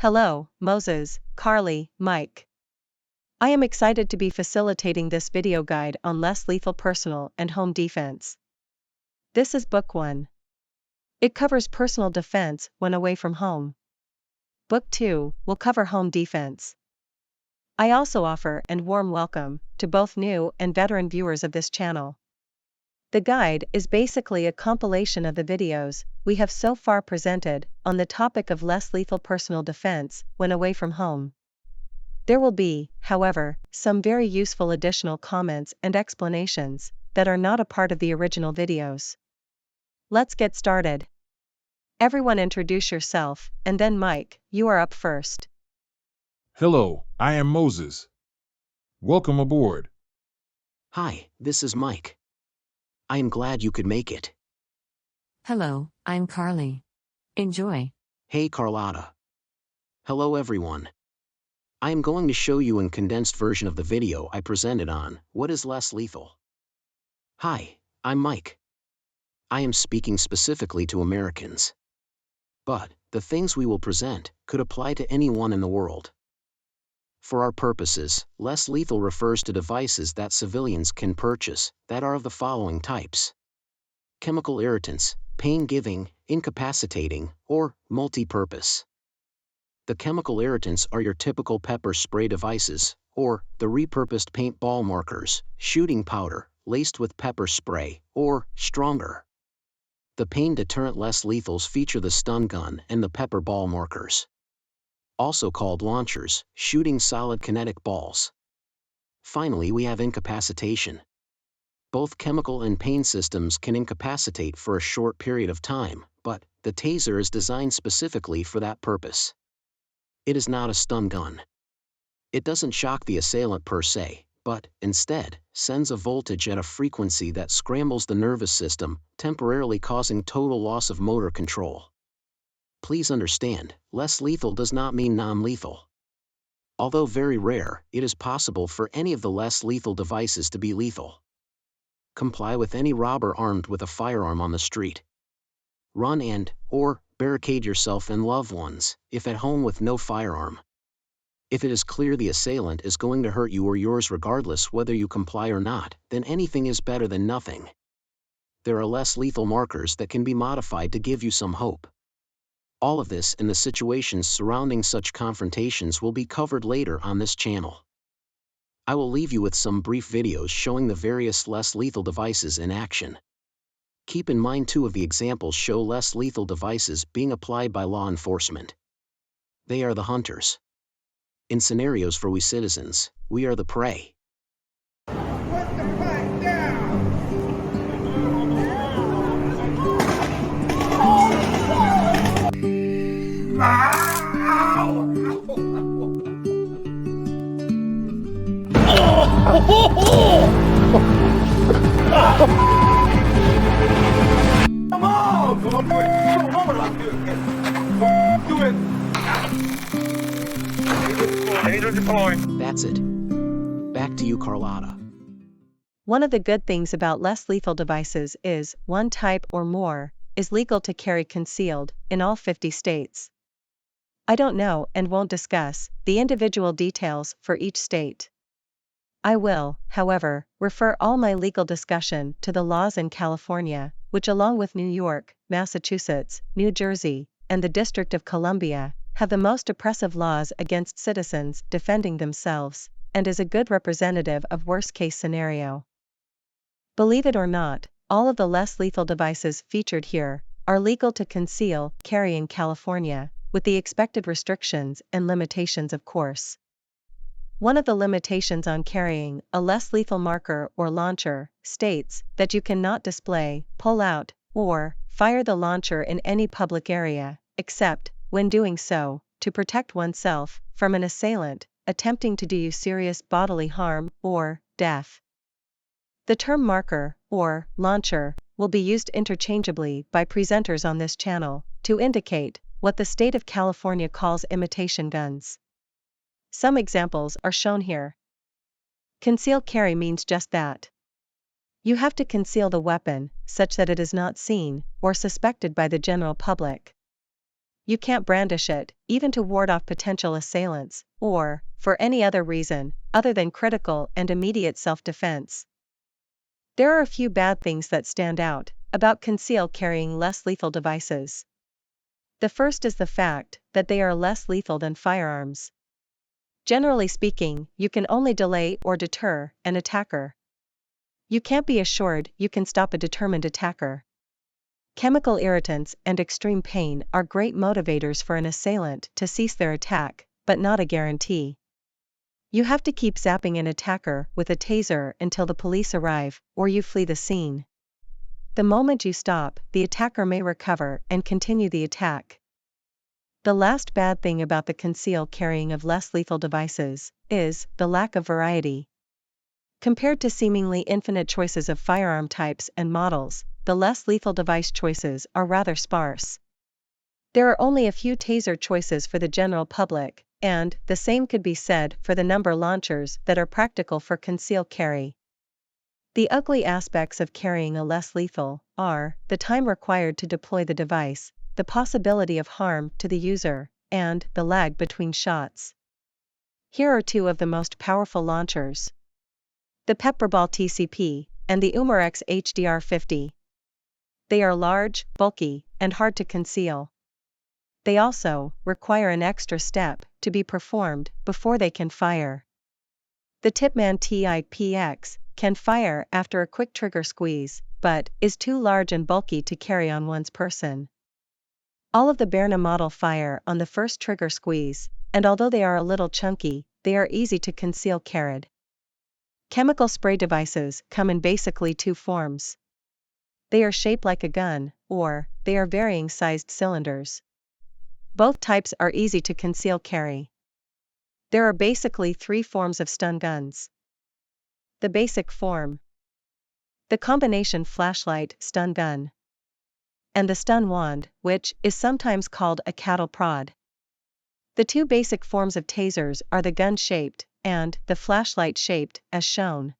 Hello, Moses, Carly, Mike. I am excited to be facilitating this video guide on less lethal personal and home defense. This is Book 1. It covers personal defense when away from home. Book 2 will cover home defense. I also offer a warm welcome to both new and veteran viewers of this channel. The guide is basically a compilation of the videos we have so far presented on the topic of less lethal personal defense when away from home. There will be, however, some very useful additional comments and explanations that are not a part of the original videos. Let's get started. Everyone introduce yourself, and then Mike, you are up first. Hello, I am Moses. Welcome aboard. Hi, this is Mike. I am glad you could make it. Hello, I'm Carly. Enjoy. Hey Carlotta. Hello everyone. I am going to show you a condensed version of the video I presented on what is less lethal. Hi, I'm Mike. I am speaking specifically to Americans. But the things we will present could apply to anyone in the world. For our purposes, less lethal refers to devices that civilians can purchase that are of the following types: chemical irritants, pain-giving, incapacitating, or multi-purpose. The chemical irritants are your typical pepper spray devices, or the repurposed paintball markers, shooting powder, laced with pepper spray, or stronger. The pain deterrent less lethals feature the stun gun and the pepper ball markers, also called launchers, shooting solid kinetic balls. Finally, we have incapacitation. Both chemical and pain systems can incapacitate for a short period of time, but the taser is designed specifically for that purpose. It is not a stun gun. It doesn't shock the assailant per se, but, instead, sends a voltage at a frequency that scrambles the nervous system, temporarily causing total loss of motor control. Please understand, less lethal does not mean non-lethal. Although very rare, it is possible for any of the less lethal devices to be lethal. Comply with any robber armed with a firearm on the street. Run or barricade yourself and loved ones, if at home with no firearm. If it is clear the assailant is going to hurt you or yours regardless whether you comply or not, then anything is better than nothing. There are less lethal markers that can be modified to give you some hope. All of this and the situations surrounding such confrontations will be covered later on this channel. I will leave you with some brief videos showing the various less lethal devices in action. Keep in mind 2 of the examples show less lethal devices being applied by law enforcement. They are the hunters. In scenarios for we citizens, we are the prey. Put the fight down! Come on! Come on, do it! Come on, let's do it! Do it! Taser deployed. That's it. Back to you, Carlotta. One of the good things about less lethal devices is, one type or more is legal to carry concealed in all 50 states. I don't know and won't discuss the individual details for each state. I will, however, refer all my legal discussion to the laws in California, which along with New York, Massachusetts, New Jersey, and the District of Columbia, have the most oppressive laws against citizens defending themselves, and is a good representative of worst-case scenario. Believe it or not, all of the less lethal devices featured here are legal to conceal carry in California, with the expected restrictions and limitations of course. One of the limitations on carrying a less lethal marker or launcher states that you cannot display, pull out, or fire the launcher in any public area, except, when doing so, to protect oneself from an assailant attempting to do you serious bodily harm or death. The term marker or launcher will be used interchangeably by presenters on this channel to indicate what the state of California calls imitation guns. Some examples are shown here. Conceal carry means just that. You have to conceal the weapon such that it is not seen or suspected by the general public. You can't brandish it, even to ward off potential assailants, or, for any other reason, other than critical and immediate self-defense. There are a few bad things that stand out about conceal carrying less lethal devices. The first is the fact that they are less lethal than firearms. Generally speaking, you can only delay or deter an attacker. You can't be assured you can stop a determined attacker. Chemical irritants and extreme pain are great motivators for an assailant to cease their attack, but not a guarantee. You have to keep zapping an attacker with a taser until the police arrive, or you flee the scene. The moment you stop, the attacker may recover and continue the attack. The last bad thing about the conceal carrying of less lethal devices is the lack of variety. Compared to seemingly infinite choices of firearm types and models, the less lethal device choices are rather sparse. There are only a few taser choices for the general public, and the same could be said for the number launchers that are practical for conceal carry. The ugly aspects of carrying a less lethal are the time required to deploy the device, the possibility of harm to the user, and the lag between shots. Here are two of the most powerful launchers: the Pepperball TCP and the Umarex HDR50. They are large, bulky, and hard to conceal. They also require an extra step to be performed before they can fire. The Tipman TIPX can fire after a quick trigger squeeze, but is too large and bulky to carry on one's person. All of the Berna model fire on the first trigger squeeze, and although they are a little chunky, they are easy to conceal carried. Chemical spray devices come in basically two forms. They are shaped like a gun, or they are varying sized cylinders. Both types are easy to conceal carry. There are basically three forms of stun guns. The basic form, the combination flashlight stun gun, and the stun wand, which is sometimes called a cattle prod. The two basic forms of tasers are the gun-shaped and the flashlight-shaped, as shown.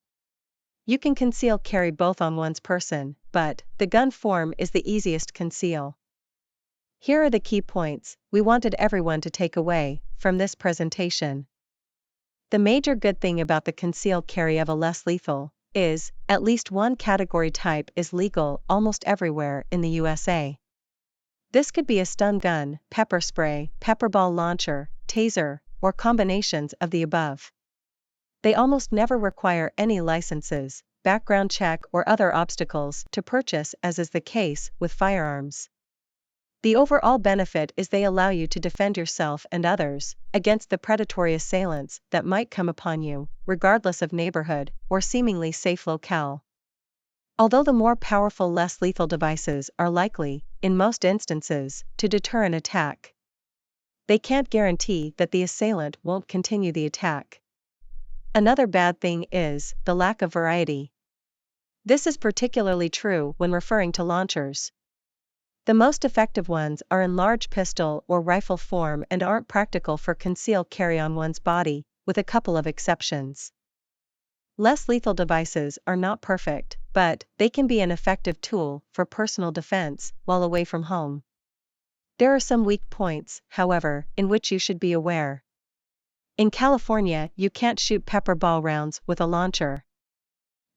You can conceal carry both on one's person, but the gun form is the easiest conceal. Here are the key points we wanted everyone to take away from this presentation. The major good thing about the conceal carry of a less lethal is, at least one category type is legal almost everywhere in the USA. This could be a stun gun, pepper spray, pepperball launcher, taser, or combinations of the above. They almost never require any licenses, background check, or other obstacles to purchase, as is the case with firearms. The overall benefit is they allow you to defend yourself and others against the predatory assailants that might come upon you, regardless of neighborhood or seemingly safe locale. Although the more powerful, less lethal devices are likely, in most instances, to deter an attack, they can't guarantee that the assailant won't continue the attack. Another bad thing is the lack of variety. This is particularly true when referring to launchers. The most effective ones are in large pistol or rifle form and aren't practical for conceal carry on one's body, with a couple of exceptions. Less lethal devices are not perfect, but they can be an effective tool for personal defense while away from home. There are some weak points, however, in which you should be aware. In California, you can't shoot pepper ball rounds with a launcher.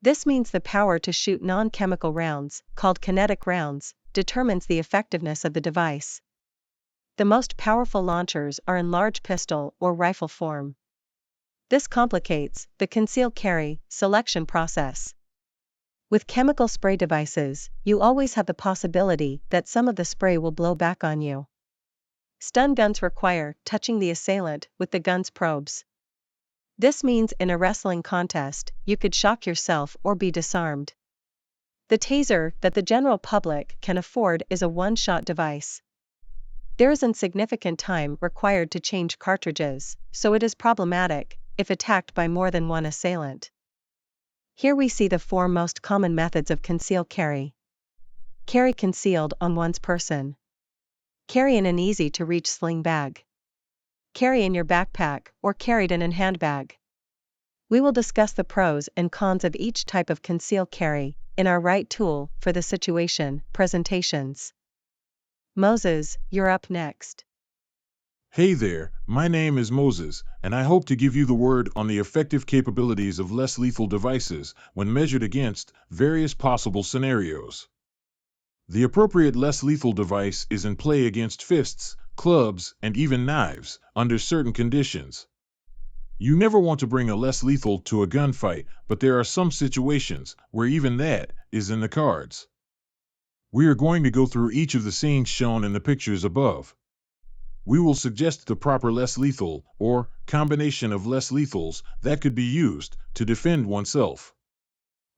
This means the power to shoot non-chemical rounds, called kinetic rounds, determines the effectiveness of the device. The most powerful launchers are in large pistol or rifle form. This complicates the conceal carry selection process. With chemical spray devices, you always have the possibility that some of the spray will blow back on you. Stun guns require touching the assailant with the gun's probes. This means in a wrestling contest, you could shock yourself or be disarmed. The taser that the general public can afford is a one-shot device. There is insignificant time required to change cartridges, so it is problematic if attacked by more than one assailant. Here we see the four most common methods of conceal carry. Carry concealed on one's person. Carry in an easy-to-reach sling bag. Carry in your backpack or carried in a handbag. We will discuss the pros and cons of each type of conceal carry in our right tool for the situation presentations. Moses, you're up next. Hey there, my name is Moses, and I hope to give you the word on the effective capabilities of less lethal devices when measured against various possible scenarios. The appropriate less lethal device is in play against fists, clubs, and even knives, under certain conditions. You never want to bring a less lethal to a gunfight, but there are some situations where even that is in the cards. We are going to go through each of the scenes shown in the pictures above. We will suggest the proper less lethal, or combination of less lethals, that could be used to defend oneself.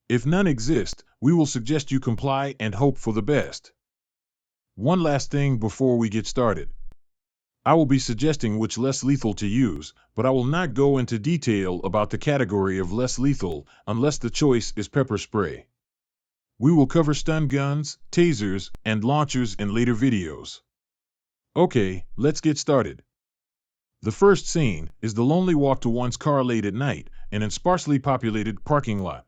If none exist, we will suggest you comply and hope for the best. One last thing before we get started. I will be suggesting which less lethal to use, but I will not go into detail about the category of less lethal unless the choice is pepper spray. We will cover stun guns, tasers, and launchers in later videos. Okay, let's get started. The first scene is the lonely walk to one's car late at night in a sparsely populated parking lot.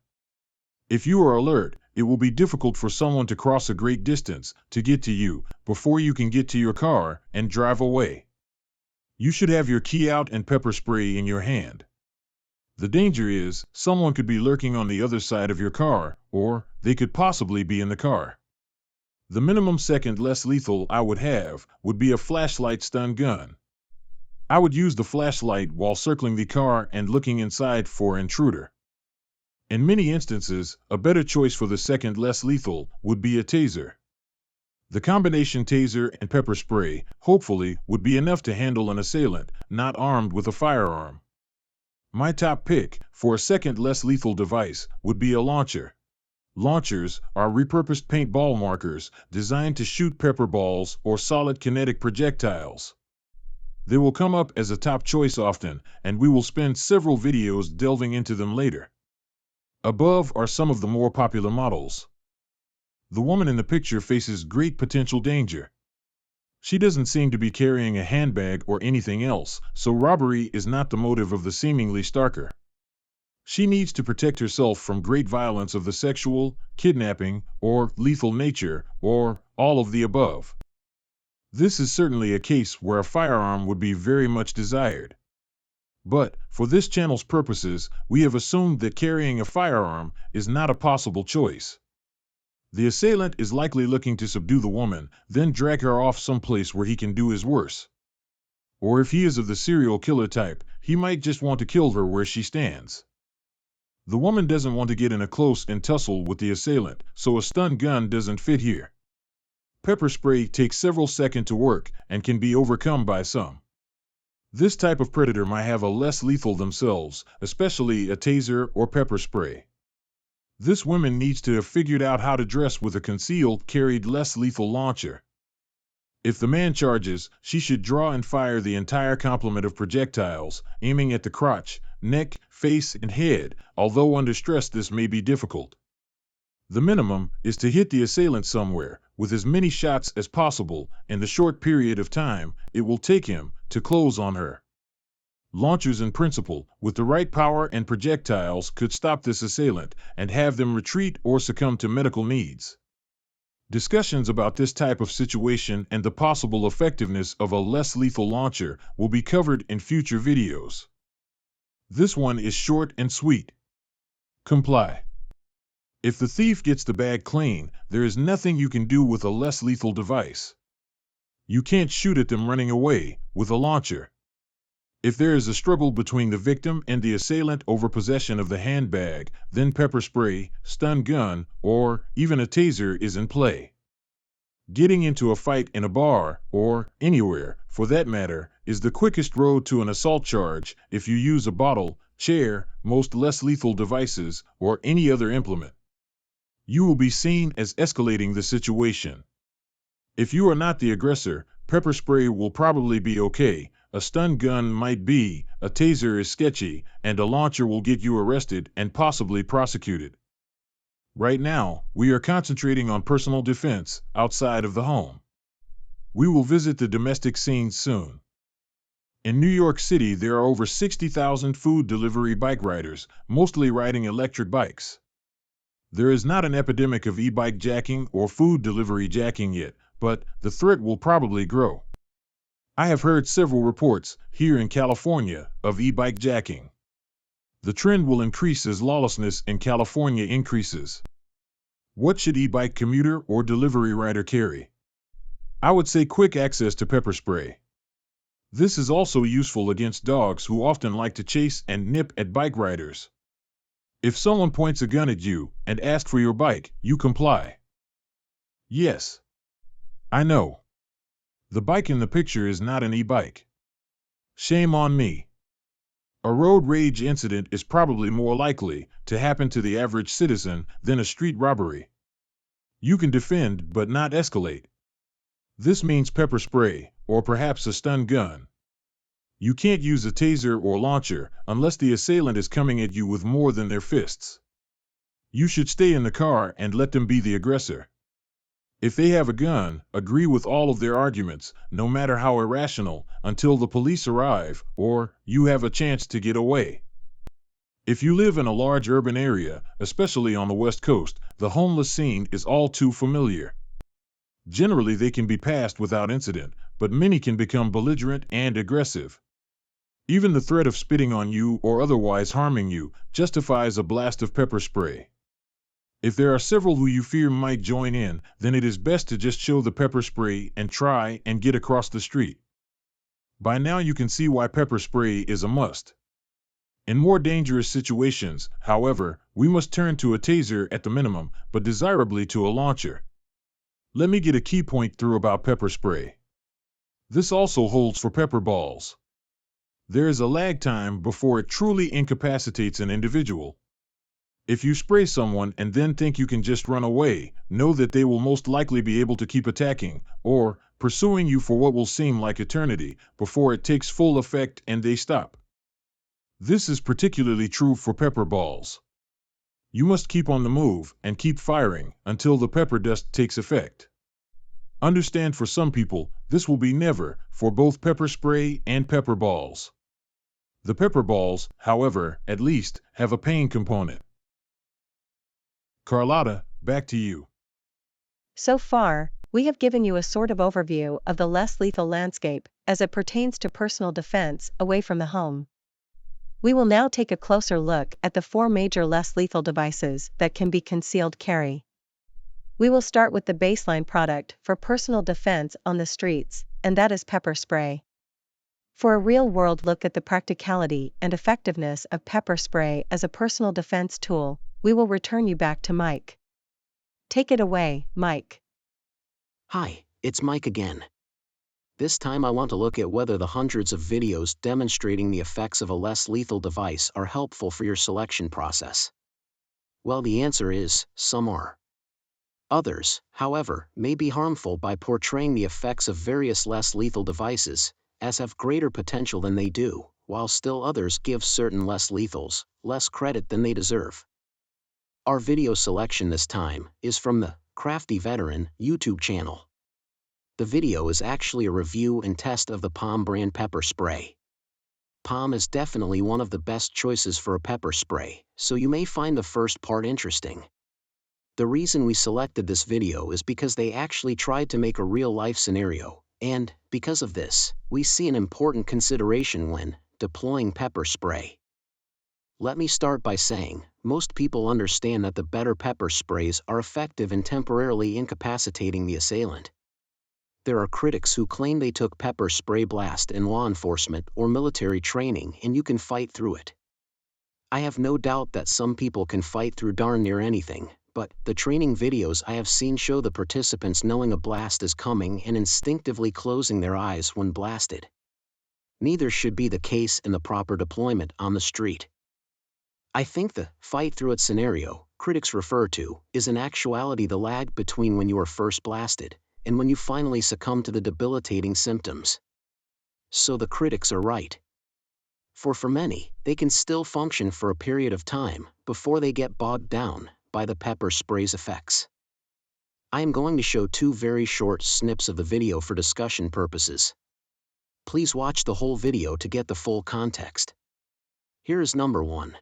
If you are alert, it will be difficult for someone to cross a great distance to get to you before you can get to your car and drive away. You should have your key out and pepper spray in your hand. The danger is someone could be lurking on the other side of your car, or they could possibly be in the car. The minimum second less lethal I would have would be a flashlight stun gun. I would use the flashlight while circling the car and looking inside for an intruder. In many instances, a better choice for the second less lethal would be a taser. The combination taser and pepper spray, hopefully, would be enough to handle an assailant not armed with a firearm. My top pick for a second less lethal device would be a launcher. Launchers are repurposed paintball markers designed to shoot pepper balls or solid kinetic projectiles. They will come up as a top choice often, and we will spend several videos delving into them later. Above are some of the more popular models. The woman in the picture faces great potential danger. She doesn't seem to be carrying a handbag or anything else, so robbery is not the motive of the seemingly stalker. She needs to protect herself from great violence of the sexual, kidnapping, or lethal nature, or all of the above. This is certainly a case where a firearm would be very much desired. But, for this channel's purposes, we have assumed that carrying a firearm is not a possible choice. The assailant is likely looking to subdue the woman, then drag her off someplace where he can do his worst. Or if he is of the serial killer type, he might just want to kill her where she stands. The woman doesn't want to get in a close and tussle with the assailant, so a stun gun doesn't fit here. Pepper spray takes several seconds to work and can be overcome by some. This type of predator might have a less lethal themselves, especially a taser or pepper spray. This woman needs to have figured out how to dress with a concealed, carried less lethal launcher. If the man charges, she should draw and fire the entire complement of projectiles, aiming at the crotch, neck, face, and head, although under stress this may be difficult. The minimum is to hit the assailant somewhere, with as many shots as possible, in the short period of time it will take him to close on her. Launchers in principle, with the right power and projectiles, could stop this assailant and have them retreat or succumb to medical needs. Discussions about this type of situation and the possible effectiveness of a less lethal launcher will be covered in future videos. This one is short and sweet. Comply. If the thief gets the bag clean, there is nothing you can do with a less lethal device. You can't shoot at them running away with a launcher. If there is a struggle between the victim and the assailant over possession of the handbag, then pepper spray, stun gun, or even a taser is in play. Getting into a fight in a bar, or anywhere, for that matter, is the quickest road to an assault charge if you use a bottle, chair, most less lethal devices, or any other implement. You will be seen as escalating the situation. If you are not the aggressor, pepper spray will probably be okay, a stun gun might be, a taser is sketchy, and a launcher will get you arrested and possibly prosecuted. Right now, we are concentrating on personal defense outside of the home. We will visit the domestic scenes soon. In New York City, there are over 60,000 food delivery bike riders, mostly riding electric bikes. There is not an epidemic of e-bike jacking or food delivery jacking yet, but the threat will probably grow. I have heard several reports, here in California, of e-bike jacking. The trend will increase as lawlessness in California increases. What should e-bike commuter or delivery rider carry? I would say quick access to pepper spray. This is also useful against dogs who often like to chase and nip at bike riders. If someone points a gun at you and asks for your bike, you comply. Yes. I know. The bike in the picture is not an e-bike. Shame on me. A road rage incident is probably more likely to happen to the average citizen than a street robbery. You can defend but not escalate. This means pepper spray, or perhaps a stun gun. You can't use a taser or launcher unless the assailant is coming at you with more than their fists. You should stay in the car and let them be the aggressor. If they have a gun, agree with all of their arguments, no matter how irrational, until the police arrive, or you have a chance to get away. If you live in a large urban area, especially on the West Coast, the homeless scene is all too familiar. Generally, they can be passed without incident, but many can become belligerent and aggressive. Even the threat of spitting on you or otherwise harming you justifies a blast of pepper spray. If there are several who you fear might join in, then it is best to just show the pepper spray and try and get across the street. By now you can see why pepper spray is a must. In more dangerous situations, however, we must turn to a taser at the minimum, but desirably to a launcher. Let me get a key point through about pepper spray. This also holds for pepper balls. There is a lag time before it truly incapacitates an individual. If you spray someone and then think you can just run away, know that they will most likely be able to keep attacking, or pursuing you for what will seem like eternity, before it takes full effect and they stop. This is particularly true for pepper balls. You must keep on the move and keep firing until the pepper dust takes effect. Understand, for some people, this will be never, for both pepper spray and pepper balls. The pepper balls, however, at least, have a pain component. Carlotta, back to you. So far, we have given you a sort of overview of the less lethal landscape as it pertains to personal defense away from the home. We will now take a closer look at the 4 major less lethal devices that can be concealed carry. We will start with the baseline product for personal defense on the streets, and that is pepper spray. For a real-world look at the practicality and effectiveness of pepper spray as a personal defense tool, we will return you back to Mike. Take it away, Mike. Hi, it's Mike again. This time I want to look at whether the hundreds of videos demonstrating the effects of a less lethal device are helpful for your selection process. Well, the answer is, some are. Others, however, may be harmful by portraying the effects of various less lethal devices as have greater potential than they do, while still others give certain less lethals less credit than they deserve. Our video selection this time is from the Crafty Veteran YouTube channel. The video is actually a review and test of the Palm brand pepper spray. Palm is definitely one of the best choices for a pepper spray, so you may find the first part interesting. The reason we selected this video is because they actually tried to make a real-life scenario, and, because of this, we see an important consideration when deploying pepper spray. Let me start by saying, most people understand that the better pepper sprays are effective in temporarily incapacitating the assailant. There are critics who claim they took pepper spray blast in law enforcement or military training and you can fight through it. I have no doubt that some people can fight through darn near anything, but the training videos I have seen show the participants knowing a blast is coming and instinctively closing their eyes when blasted. Neither should be the case in the proper deployment on the street. I think the fight through it scenario critics refer to is in actuality the lag between when you are first blasted and when you finally succumb to the debilitating symptoms. So the critics are right. For many, they can still function for a period of time before they get bogged down by the pepper spray's effects. I am going to show 2 very short snips of the video for discussion purposes. Please watch the whole video to get the full context. Here is number 1.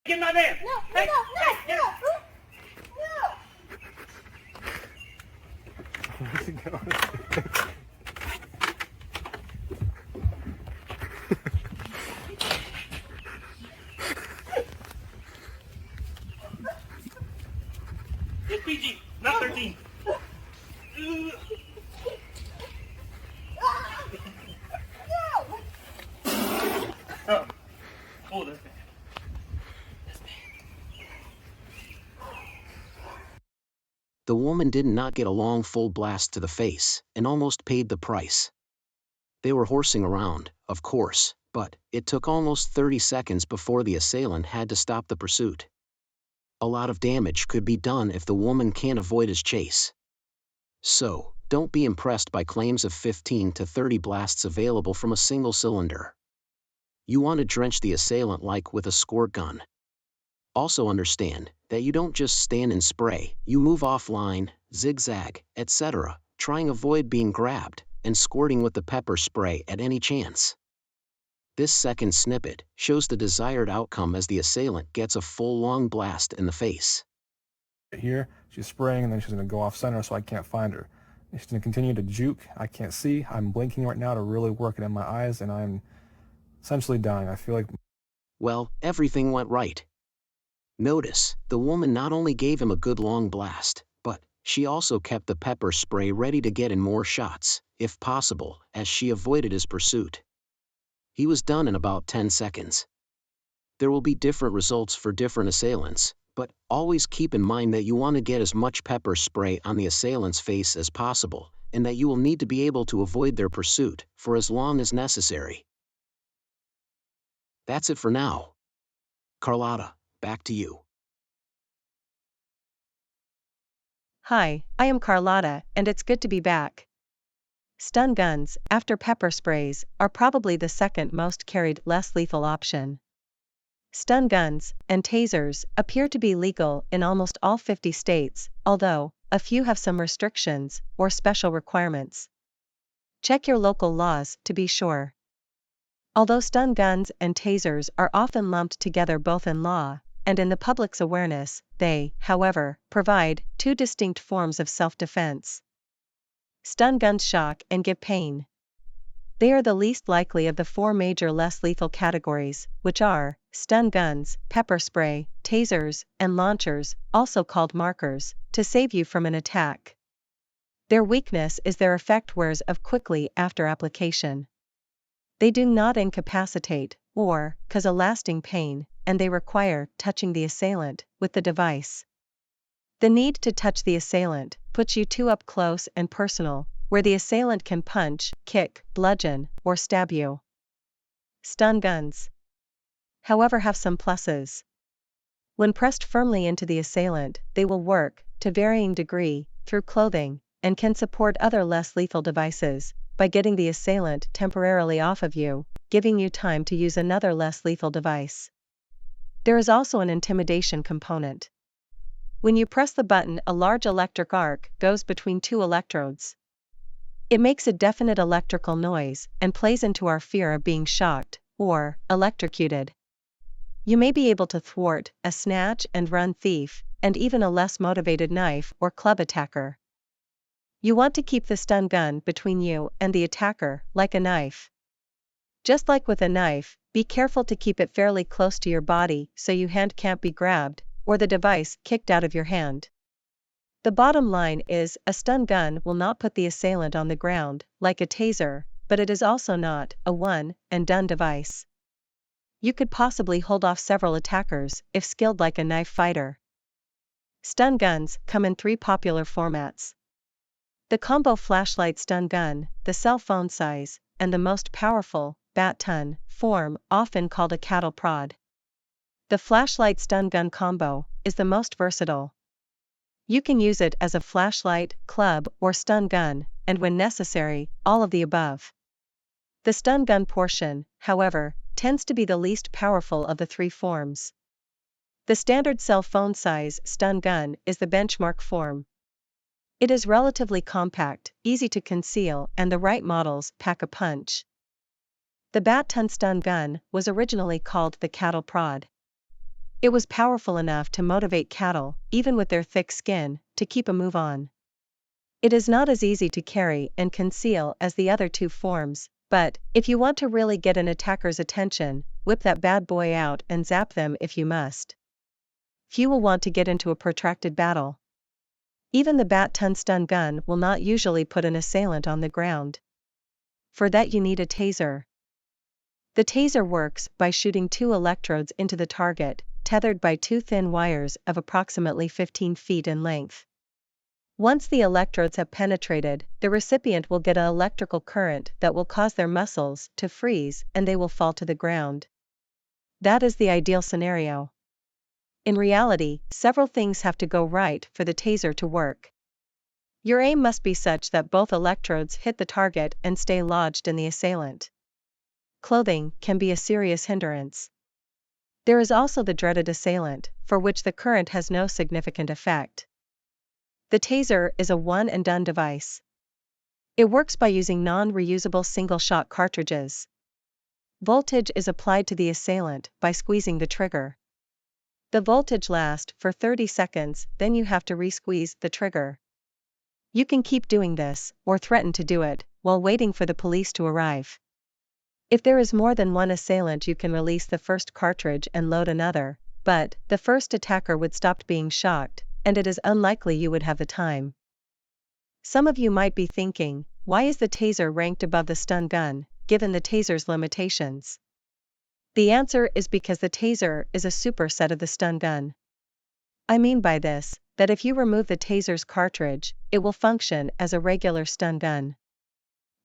Get my man. No, no, no, no, no. It's PG, not 13. Oh, oh, that's bad. The woman did not get a long full blast to the face, and almost paid the price. They were horsing around, of course, but it took almost 30 seconds before the assailant had to stop the pursuit. A lot of damage could be done if the woman can't avoid his chase. So, don't be impressed by claims of 15 to 30 blasts available from a single cylinder. You want to drench the assailant like with a squirt gun. Also understand that you don't just stand and spray, you move offline, zigzag, etc., trying avoid being grabbed, and squirting with the pepper spray at any chance. This second snippet shows the desired outcome as the assailant gets a full long blast in the face. Here, she's spraying and then she's going to go off center so I can't find her. She's going to continue to juke. I can't see. I'm blinking right now to really work it in my eyes and I'm essentially dying. I feel like... Well, everything went right. Notice, the woman not only gave him a good long blast, but she also kept the pepper spray ready to get in more shots, if possible, as she avoided his pursuit. He was done in about 10 seconds. There will be different results for different assailants, but always keep in mind that you want to get as much pepper spray on the assailant's face as possible, and that you will need to be able to avoid their pursuit for as long as necessary. That's it for now. Carlotta, back to you. Hi, I am Carlotta, and it's good to be back. Stun guns, after pepper sprays, are probably the second most carried less lethal option. Stun guns and tasers appear to be legal in almost all 50 states, although a few have some restrictions or special requirements. Check your local laws to be sure. Although stun guns and tasers are often lumped together both in law and in the public's awareness, they, however, provide two distinct forms of self-defense. Stun guns shock and give pain. They are the least likely of the four major less lethal categories, which are stun guns, pepper spray, tasers, and launchers, also called markers, to save you from an attack. Their weakness is their effect wears off quickly after application. They do not incapacitate or cause a lasting pain, and they require touching the assailant with the device. The need to touch the assailant puts you too up close and personal, where the assailant can punch, kick, bludgeon, or stab you. Stun guns, however, have some pluses. When pressed firmly into the assailant, they will work, to varying degree, through clothing, and can support other less lethal devices, by getting the assailant temporarily off of you, giving you time to use another less lethal device. There is also an intimidation component. When you press the button, a large electric arc goes between two electrodes. It makes a definite electrical noise and plays into our fear of being shocked or electrocuted. You may be able to thwart a snatch and run thief, and even a less motivated knife or club attacker. You want to keep the stun gun between you and the attacker, like a knife. Just like with a knife, be careful to keep it fairly close to your body so your hand can't be grabbed, or the device kicked out of your hand. The bottom line is, a stun gun will not put the assailant on the ground, like a taser, but it is also not a one-and-done device. You could possibly hold off several attackers, if skilled like a knife fighter. Stun guns come in three popular formats. The combo flashlight stun gun, the cell phone size, and the most powerful, bat-ton, form, often called a cattle prod. The flashlight stun gun combo is the most versatile. You can use it as a flashlight, club, or stun gun, and when necessary, all of the above. The stun gun portion, however, tends to be the least powerful of the three forms. The standard cell phone size stun gun is the benchmark form. It is relatively compact, easy to conceal, and the right models pack a punch. The bat-ton stun gun was originally called the cattle prod. It was powerful enough to motivate cattle, even with their thick skin, to keep a move on. It is not as easy to carry and conceal as the other two forms, but if you want to really get an attacker's attention, whip that bad boy out and zap them if you must. Few will want to get into a protracted battle. Even the bat-ton stun gun will not usually put an assailant on the ground. For that you need a taser. The taser works by shooting 2 electrodes into the target, tethered by 2 thin wires of approximately 15 feet in length. Once the electrodes have penetrated, the recipient will get an electrical current that will cause their muscles to freeze and they will fall to the ground. That is the ideal scenario. In reality, several things have to go right for the taser to work. Your aim must be such that both electrodes hit the target and stay lodged in the assailant. Clothing can be a serious hindrance. There is also the dreaded assailant, for which the current has no significant effect. The taser is a one-and-done device. It works by using non-reusable single-shot cartridges. Voltage is applied to the assailant by squeezing the trigger. The voltage lasts for 30 seconds, then you have to re-squeeze the trigger. You can keep doing this, or threaten to do it, while waiting for the police to arrive. If there is more than one assailant, you can release the first cartridge and load another, but the first attacker would stop being shocked, and it is unlikely you would have the time. Some of you might be thinking, why is the taser ranked above the stun gun, given the taser's limitations? The answer is because the taser is a superset of the stun gun. I mean by this, that if you remove the taser's cartridge, it will function as a regular stun gun.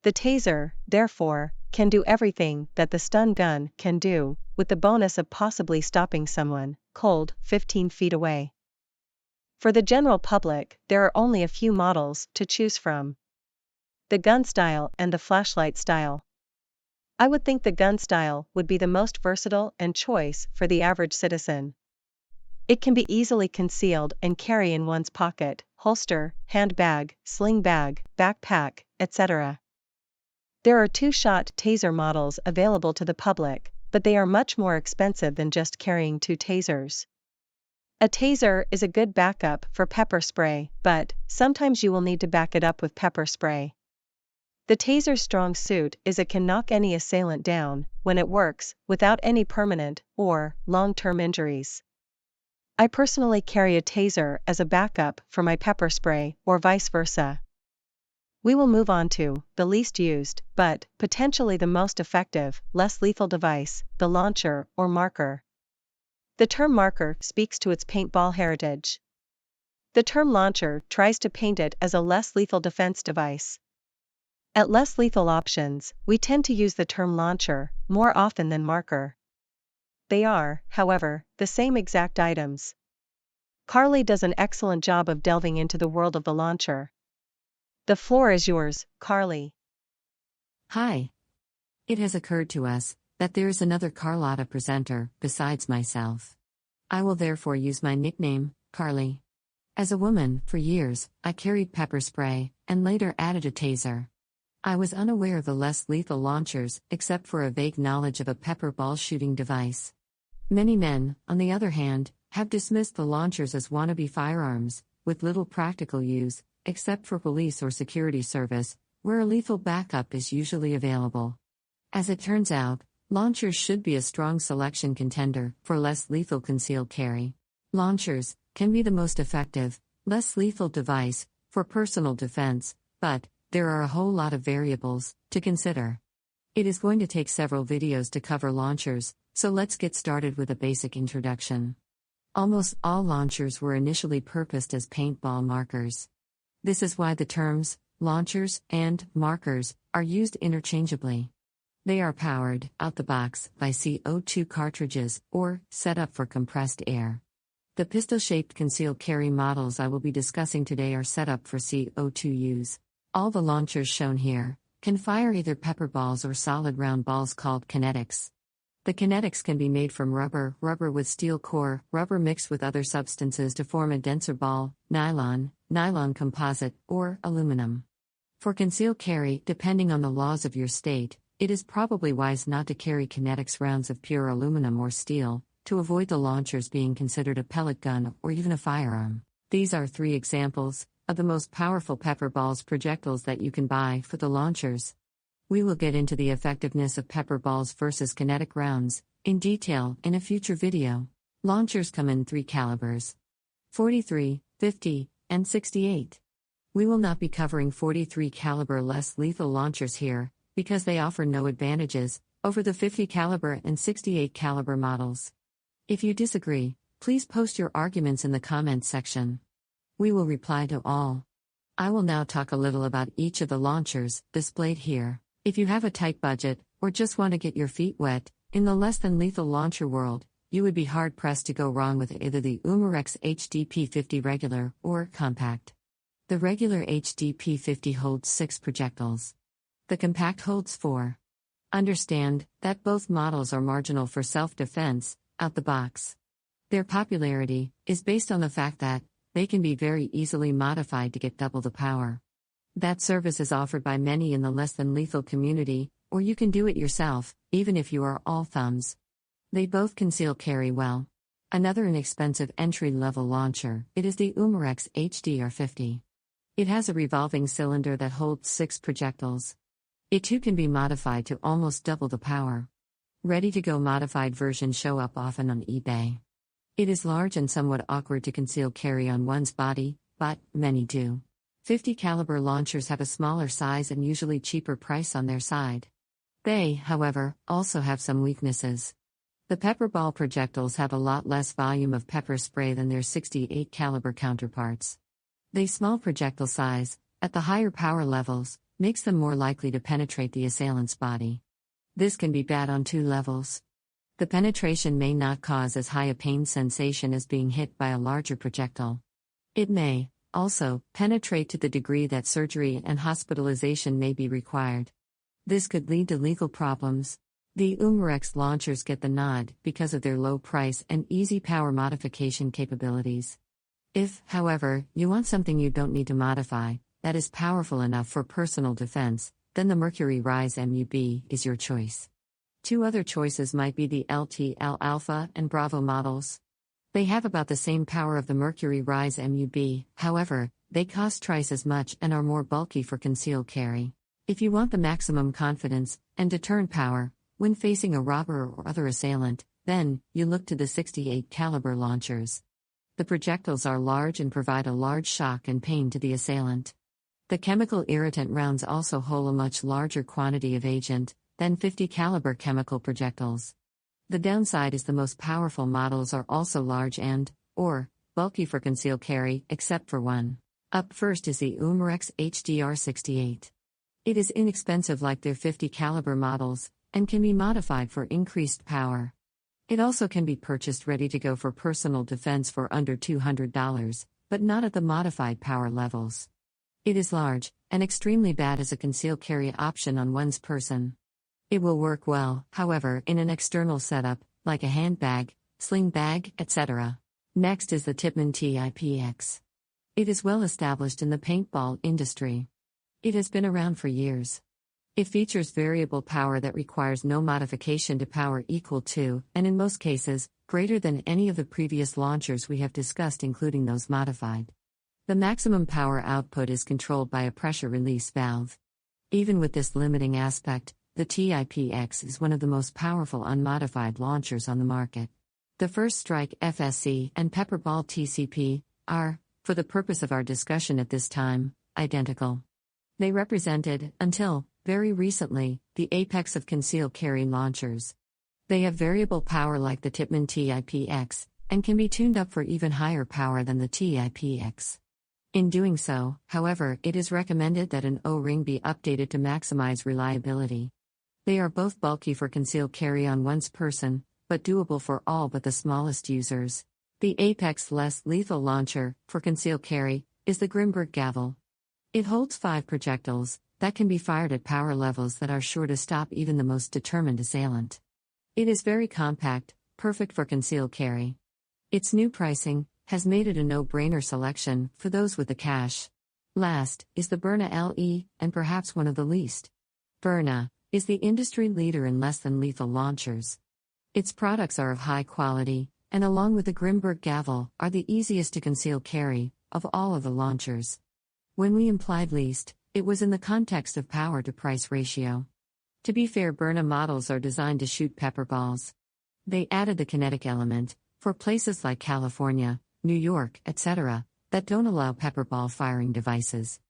The taser, therefore, can do everything that the stun gun can do, with the bonus of possibly stopping someone cold 15 feet away. For the general public, there are only a few models to choose from: the gun style and the flashlight style. I would think the gun style would be the most versatile and choice for the average citizen. It can be easily concealed and carry in one's pocket, holster, handbag, sling bag, backpack, etc. There are 2-shot taser models available to the public, but they are much more expensive than just carrying 2 tasers. A taser is a good backup for pepper spray, but sometimes you will need to back it up with pepper spray. The taser's strong suit is it can knock any assailant down, when it works, without any permanent or long-term injuries. I personally carry a taser as a backup for my pepper spray, or vice versa. We will move on to the least used, but potentially the most effective, less lethal device, the launcher or marker. The term marker speaks to its paintball heritage. The term launcher tries to paint it as a less lethal defense device. At less lethal options, we tend to use the term launcher more often than marker. They are, however, the same exact items. Carly does an excellent job of delving into the world of the launcher. The floor is yours, Carly. Hi. It has occurred to us that there is another Carlotta presenter besides myself. I will therefore use my nickname, Carly. As a woman, for years, I carried pepper spray, and later added a taser. I was unaware of the less lethal launchers, except for a vague knowledge of a pepper ball shooting device. Many men, on the other hand, have dismissed the launchers as wannabe firearms, with little practical use, except for police or security service, where a lethal backup is usually available. As it turns out, launchers should be a strong selection contender for less lethal concealed carry. Launchers can be the most effective, less lethal device for personal defense, but there are a whole lot of variables to consider. It is going to take several videos to cover launchers, so let's get started with a basic introduction. Almost all launchers were initially purposed as paintball markers. This is why the terms launchers and markers are used interchangeably. They are powered, out the box, by CO2 cartridges, or set up for compressed air. The pistol-shaped concealed carry models I will be discussing today are set up for CO2 use. All the launchers shown here can fire either pepper balls or solid round balls called kinetics. The kinetics can be made from rubber with steel core, rubber mixed with other substances to form a denser ball, nylon composite, or aluminum. For concealed carry, depending on the laws of your state, it is probably wise not to carry kinetics rounds of pure aluminum or steel, to avoid the launchers being considered a pellet gun or even a firearm. These are 3 examples: of the most powerful pepper balls projectiles that you can buy for the launchers. We will get into the effectiveness of pepper balls versus kinetic rounds in detail in a future video. Launchers come in 3 calibers: 43, 50, and 68. We will not be covering 43 caliber less lethal launchers here because they offer no advantages over the 50 caliber and 68 caliber models. If you disagree, please post your arguments in the comments section. We will reply to all. I will now talk a little about each of the launchers displayed here. If you have a tight budget, or just want to get your feet wet, in the less than lethal launcher world, you would be hard pressed to go wrong with either the Umarex HDP-50 regular or compact. The regular HDP-50 holds 6 projectiles. The compact holds 4. Understand that both models are marginal for self-defense, out the box. Their popularity is based on the fact that they can be very easily modified to get double the power. That service is offered by many in the less than lethal community, or you can do it yourself, even if you are all thumbs. They both conceal carry well. Another inexpensive entry-level launcher, it is the Umarex HDR50. It has a revolving cylinder that holds 6 projectiles. It too can be modified to almost double the power. Ready-to-go modified versions show up often on eBay. It is large and somewhat awkward to conceal carry on one's body, but many do. 50 caliber launchers have a smaller size and usually cheaper price on their side. They, however, also have some weaknesses. The pepper ball projectiles have a lot less volume of pepper spray than their 68 caliber counterparts. Their small projectile size, at the higher power levels, makes them more likely to penetrate the assailant's body. This can be bad on 2 levels. The penetration may not cause as high a pain sensation as being hit by a larger projectile. It may, also, penetrate to the degree that surgery and hospitalization may be required. This could lead to legal problems. The Umarex launchers get the nod because of their low price and easy power modification capabilities. If, however, you want something you don't need to modify, that is powerful enough for personal defense, then the Mercury Rise MUB is your choice. 2 other choices might be the LTL Alpha and Bravo models. They have about the same power of the Mercury Rise MUB, however, they cost twice as much and are more bulky for concealed carry. If you want the maximum confidence and deterrent power when facing a robber or other assailant, then you look to the 68 caliber launchers. The projectiles are large and provide a large shock and pain to the assailant. The chemical irritant rounds also hold a much larger quantity of agent than 50 caliber chemical projectiles. The downside is the most powerful models are also large and, or, bulky for concealed carry, except for one. Up first is the Umarex HDR68. It is inexpensive like their 50 caliber models, and can be modified for increased power. It also can be purchased ready to go for personal defense for under $200, but not at the modified power levels. It is large, and extremely bad as a concealed carry option on one's person. It will work well, however, in an external setup, like a handbag, sling bag, etc. Next is the Tippmann TIPX. It is well established in the paintball industry. It has been around for years. It features variable power that requires no modification to power equal to, and in most cases, greater than any of the previous launchers we have discussed, including those modified. The maximum power output is controlled by a pressure release valve. Even with this limiting aspect, the TIPX is one of the most powerful unmodified launchers on the market. The First Strike FSC and Pepperball TCP are, for the purpose of our discussion at this time, identical. They represented, until very recently, the apex of concealed carry launchers. They have variable power like the Tippmann TIPX, and can be tuned up for even higher power than the TIPX. In doing so, however, it is recommended that an O-ring be updated to maximize reliability. They are both bulky for concealed carry on one's person, but doable for all but the smallest users. The apex less lethal launcher, for concealed carry, is the Grimberg Gavel. It holds 5 projectiles that can be fired at power levels that are sure to stop even the most determined assailant. It is very compact, perfect for concealed carry. Its new pricing has made it a no-brainer selection for those with the cash. Last is the Byrna LE, and perhaps one of the least. Byrna is the industry leader in less than lethal launchers. Its products are of high quality, and along with the Grimberg Gavel, are the easiest to conceal carry of all of the launchers. When we implied least, it was in the context of power to price ratio. To be fair, Byrna models are designed to shoot pepper balls. They added the kinetic element, for places like California, New York, etc., that don't allow pepper ball firing devices.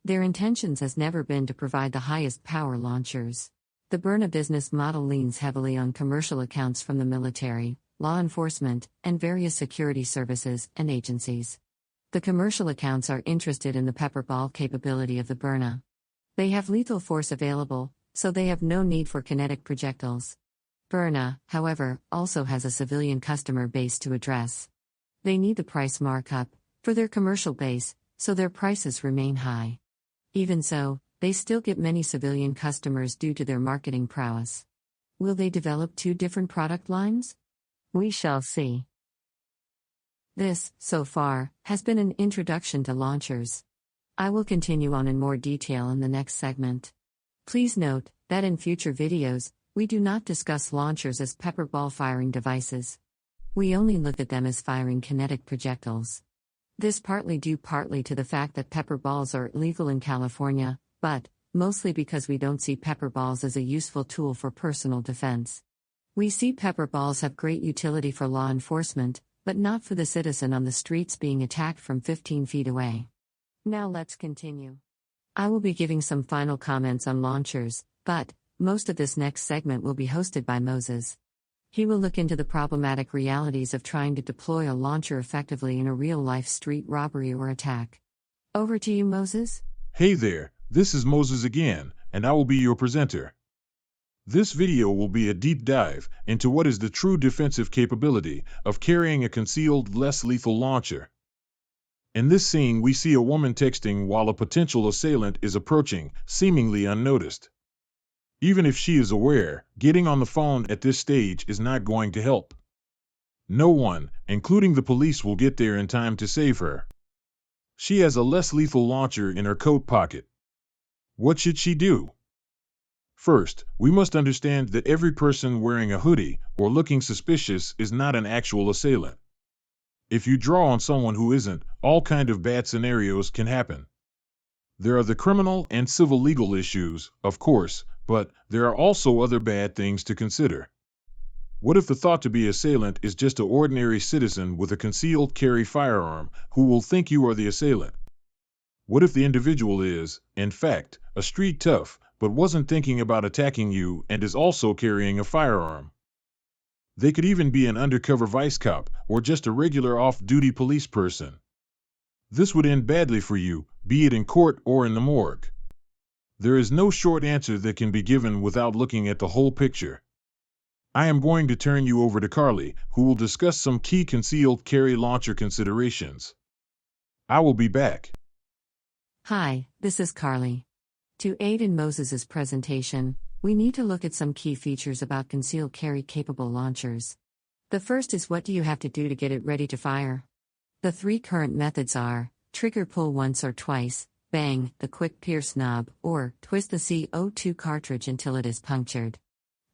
Their intentions has never been to provide the highest power launchers. The Byrna business model leans heavily on commercial accounts from the military, law enforcement, and various security services and agencies. The commercial accounts are interested in the pepper ball capability of the Byrna. They have lethal force available, so they have no need for kinetic projectiles. Byrna, however, also has a civilian customer base to address. They need the price markup for their commercial base, so their prices remain high. Even so, they still get many civilian customers due to their marketing prowess. Will they develop two different product lines? We shall see. This, so far, has been an introduction to launchers. I will continue on in more detail in the next segment. Please note that in future videos, we do not discuss launchers as pepper ball firing devices. We only look at them as firing kinetic projectiles. This partly due to the fact that pepper balls are illegal in California, but mostly because we don't see pepper balls as a useful tool for personal defense. We see pepper balls have great utility for law enforcement, but not for the citizen on the streets being attacked from 15 feet away. Now let's continue. I will be giving some final comments on launchers, but most of this next segment will be hosted by Moses. He will look into the problematic realities of trying to deploy a launcher effectively in a real-life street robbery or attack. Over to you, Moses. Hey there, this is Moses again, and I will be your presenter. This video will be a deep dive into what is the true defensive capability of carrying a concealed, less lethal launcher. In this scene, we see a woman texting while a potential assailant is approaching, seemingly unnoticed. Even if she is aware, getting on the phone at this stage is not going to help. No one, including the police, will get there in time to save her. She has a less lethal launcher in her coat pocket. What should she do? First, we must understand that every person wearing a hoodie or looking suspicious is not an actual assailant. If you draw on someone who isn't, all kind of bad scenarios can happen. There are the criminal and civil legal issues, of course, but there are also other bad things to consider. What if the thought-to-be assailant is just an ordinary citizen with a concealed carry firearm who will think you are the assailant? What if the individual is, in fact, a street tough, but wasn't thinking about attacking you and is also carrying a firearm? They could even be an undercover vice cop or just a regular off-duty police person. This would end badly for you, be it in court or in the morgue. There is no short answer that can be given without looking at the whole picture. I am going to turn you over to Carly, who will discuss some key concealed carry launcher considerations. I will be back. Hi, this is Carly. To aid in Moses's presentation, we need to look at some key features about concealed carry capable launchers. The first is, what do you have to do to get it ready to fire? The three current methods are trigger pull once or twice, bang the quick pierce knob, or twist the CO2 cartridge until it is punctured.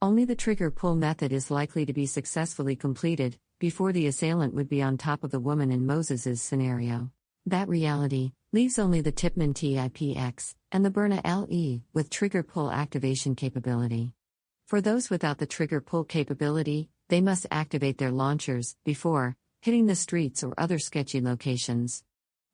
Only the trigger pull method is likely to be successfully completed before the assailant would be on top of the woman in Moses's scenario. That reality leaves only the Tipman TIPX and the Byrna LE with trigger pull activation capability. For those without the trigger pull capability, they must activate their launchers before hitting the streets or other sketchy locations.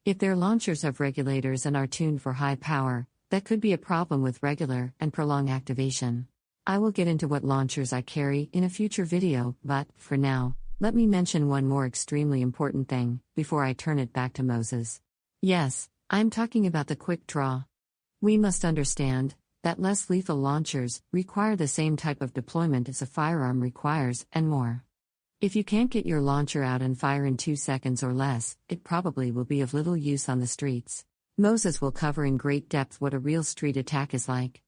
If their launchers have regulators and are tuned for high power, that could be a problem with regular and prolonged activation. I will get into what launchers I carry in a future video, but, for now, let me mention one more extremely important thing before I turn it back to Moses. Yes, I'm talking about the quick draw. We must understand that less lethal launchers require the same type of deployment as a firearm requires, and more. If you can't get your launcher out and fire in 2 seconds or less, it probably will be of little use on the streets. Moses will cover in great depth what a real street attack is like.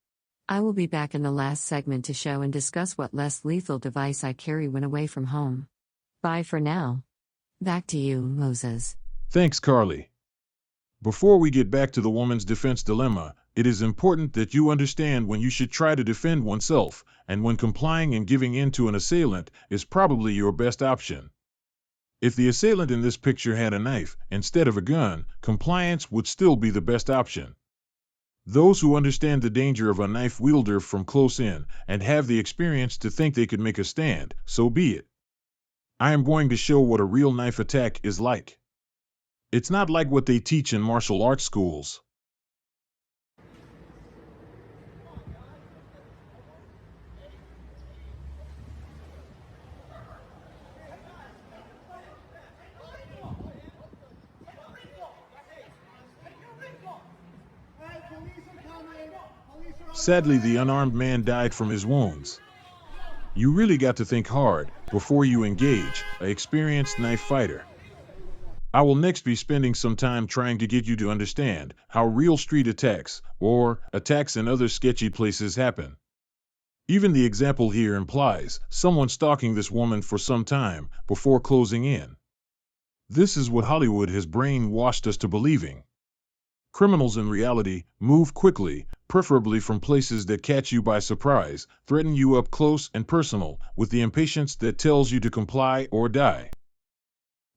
I will be back in the last segment to show and discuss what less lethal device I carry when away from home. Bye for now. Back to you, Moses. Thanks, Carly. Before we get back to the woman's defense dilemma, it is important that you understand when you should try to defend oneself, and when complying and giving in to an assailant is probably your best option. If the assailant in this picture had a knife instead of a gun, compliance would still be the best option. Those who understand the danger of a knife wielder from close in and have the experience to think they could make a stand, so be it. I am going to show what a real knife attack is like. It's not like what they teach in martial arts schools. Sadly, the unarmed man died from his wounds. You really got to think hard before you engage an experienced knife fighter. I will next be spending some time trying to get you to understand how real street attacks or attacks in other sketchy places happen. Even the example here implies someone stalking this woman for some time before closing in. This is what Hollywood has brainwashed us to believing. Criminals in reality move quickly, preferably from places that catch you by surprise, threaten you up close and personal, with the impatience that tells you to comply or die.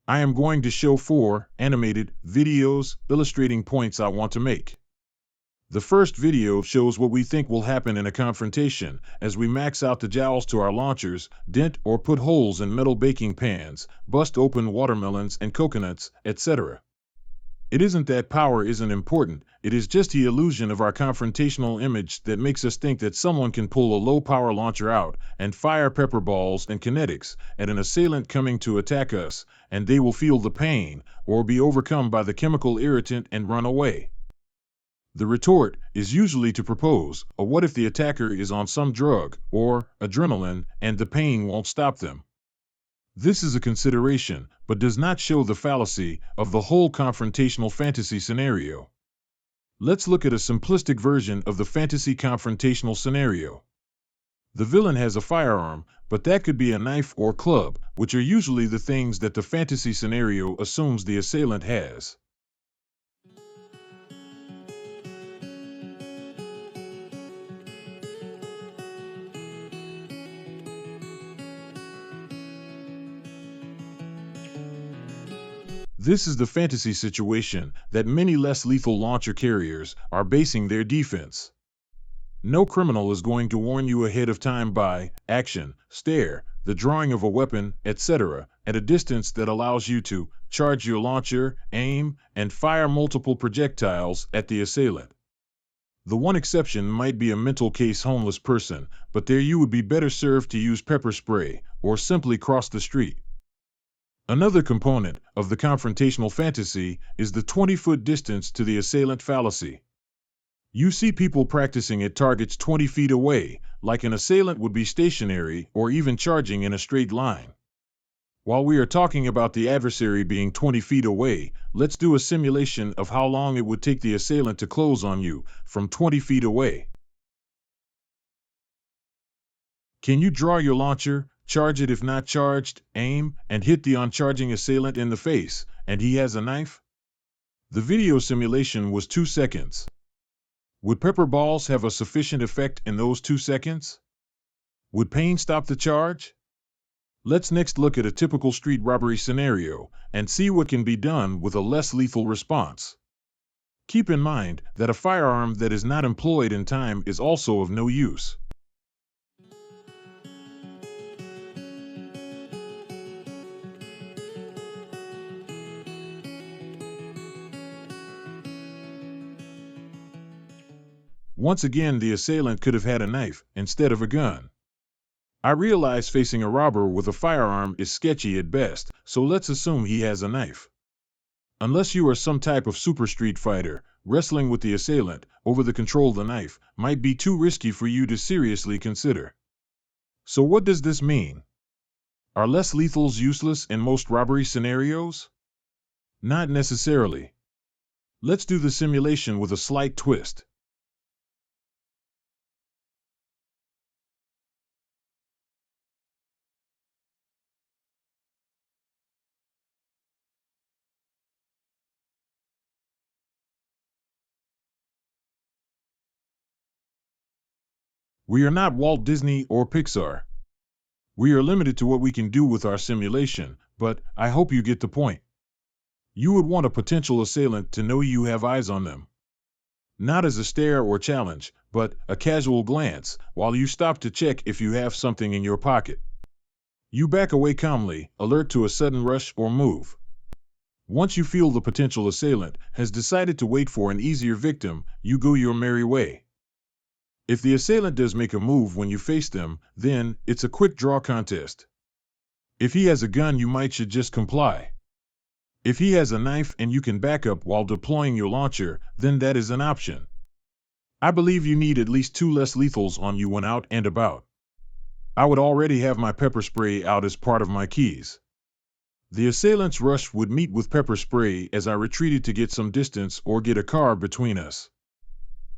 I am going to show 4 animated videos illustrating points I want to make. The first video shows what we think will happen in a confrontation as we max out the jowls to our launchers, dent or put holes in metal baking pans, bust open watermelons and coconuts, etc. It isn't that power isn't important, it is just the illusion of our confrontational image that makes us think that someone can pull a low-power launcher out and fire pepper balls and kinetics at an assailant coming to attack us, and they will feel the pain or be overcome by the chemical irritant and run away. The retort is usually to propose a what if the attacker is on some drug or adrenaline and the pain won't stop them. This is a consideration, but does not show the fallacy of the whole confrontational fantasy scenario. Let's look at a simplistic version of the fantasy confrontational scenario. The villain has a firearm, but that could be a knife or club, which are usually the things that the fantasy scenario assumes the assailant has. This is the fantasy situation that many less lethal launcher carriers are basing their defense. No criminal is going to warn you ahead of time by action, stare, the drawing of a weapon, etc., at a distance that allows you to charge your launcher, aim, and fire multiple projectiles at the assailant. The one exception might be a mental case homeless person, but there you would be better served to use pepper spray or simply cross the street. Another component of the confrontational fantasy is the 20-foot distance to the assailant fallacy. You see people practicing at targets 20 feet away, like an assailant would be stationary or even charging in a straight line. While we are talking about the adversary being 20 feet away, let's do a simulation of how long it would take the assailant to close on you from 20 feet away. Can you draw your launcher, charge it if not charged, aim, and hit the on-charging assailant in the face, and he has a knife? The video simulation was 2 seconds. Would pepper balls have a sufficient effect in those 2 seconds? Would pain stop the charge? Let's next look at a typical street robbery scenario and see what can be done with a less lethal response. Keep in mind that a firearm that is not employed in time is also of no use. Once again, the assailant could have had a knife instead of a gun. I realize facing a robber with a firearm is sketchy at best, so let's assume he has a knife. Unless you are some type of super street fighter, wrestling with the assailant over the control of the knife might be too risky for you to seriously consider. So what does this mean? Are less lethals useless in most robbery scenarios? Not necessarily. Let's do the simulation with a slight twist. We are not Walt Disney or Pixar. We are limited to what we can do with our simulation, but I hope you get the point. You would want a potential assailant to know you have eyes on them. Not as a stare or challenge, but a casual glance, while you stop to check if you have something in your pocket. You back away calmly, alert to a sudden rush or move. Once you feel the potential assailant has decided to wait for an easier victim, you go your merry way. If the assailant does make a move when you face them, then it's a quick draw contest. If he has a gun, you should just comply. If he has a knife and you can back up while deploying your launcher, then that is an option. I believe you need at least 2 less lethals on you when out and about. I would already have my pepper spray out as part of my keys. The assailant's rush would meet with pepper spray as I retreated to get some distance or get a car between us.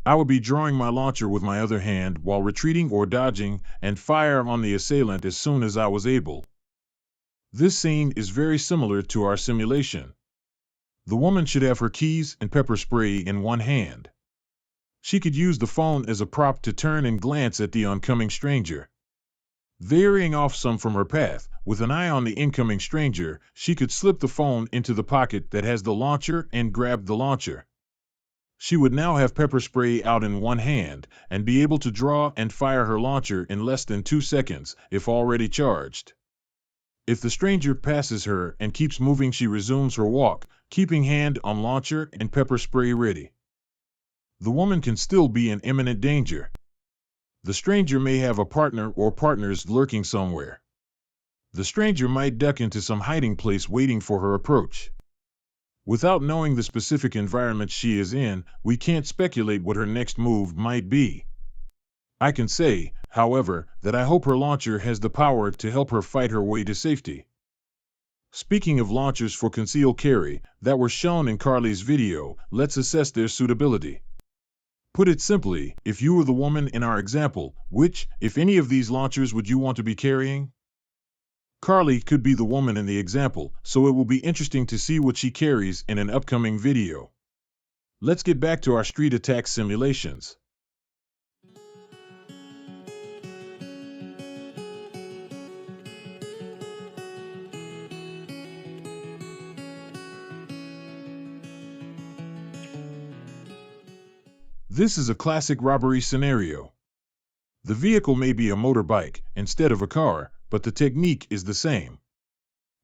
I would be drawing my launcher with my other hand while retreating or dodging and fire on the assailant as soon as I was able. This scene is very similar to our simulation. The woman should have her keys and pepper spray in one hand. She could use the phone as a prop to turn and glance at the oncoming stranger. Varying off some from her path, with an eye on the incoming stranger, she could slip the phone into the pocket that has the launcher and grab the launcher. She would now have pepper spray out in one hand and be able to draw and fire her launcher in less than 2 seconds, if already charged. If the stranger passes her and keeps moving, she resumes her walk, keeping hand on launcher and pepper spray ready. The woman can still be in imminent danger. The stranger may have a partner or partners lurking somewhere. The stranger might duck into some hiding place waiting for her approach. Without knowing the specific environment she is in, we can't speculate what her next move might be. I can say, however, that I hope her launcher has the power to help her fight her way to safety. Speaking of launchers for concealed carry that were shown in Carly's video, let's assess their suitability. Put it simply, if you were the woman in our example, which, if any of these launchers would you want to be carrying? Carly could be the woman in the example, so it will be interesting to see what she carries in an upcoming video. Let's get back to our street attack simulations. This is a classic robbery scenario. The vehicle may be a motorbike instead of a car, but the technique is the same.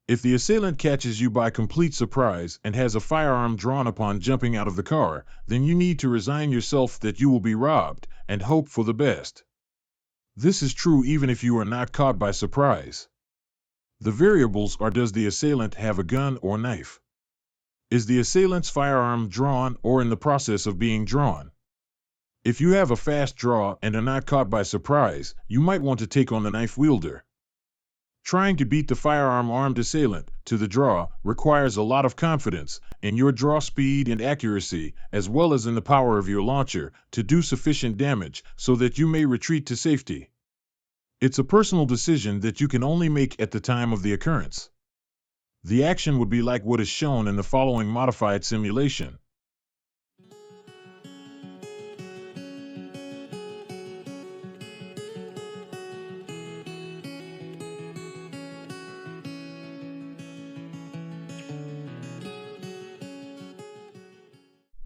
If the assailant catches you by complete surprise and has a firearm drawn upon jumping out of the car, then you need to resign yourself that you will be robbed and hope for the best. This is true even if you are not caught by surprise. The variables are: does the assailant have a gun or knife? Is the assailant's firearm drawn or in the process of being drawn? If you have a fast draw and are not caught by surprise, you might want to take on the knife wielder. Trying to beat the firearm-armed assailant to the draw requires a lot of confidence in your draw speed and accuracy, as well as in the power of your launcher to do sufficient damage so that you may retreat to safety. It's a personal decision that you can only make at the time of the occurrence. The action would be like what is shown in the following modified simulation.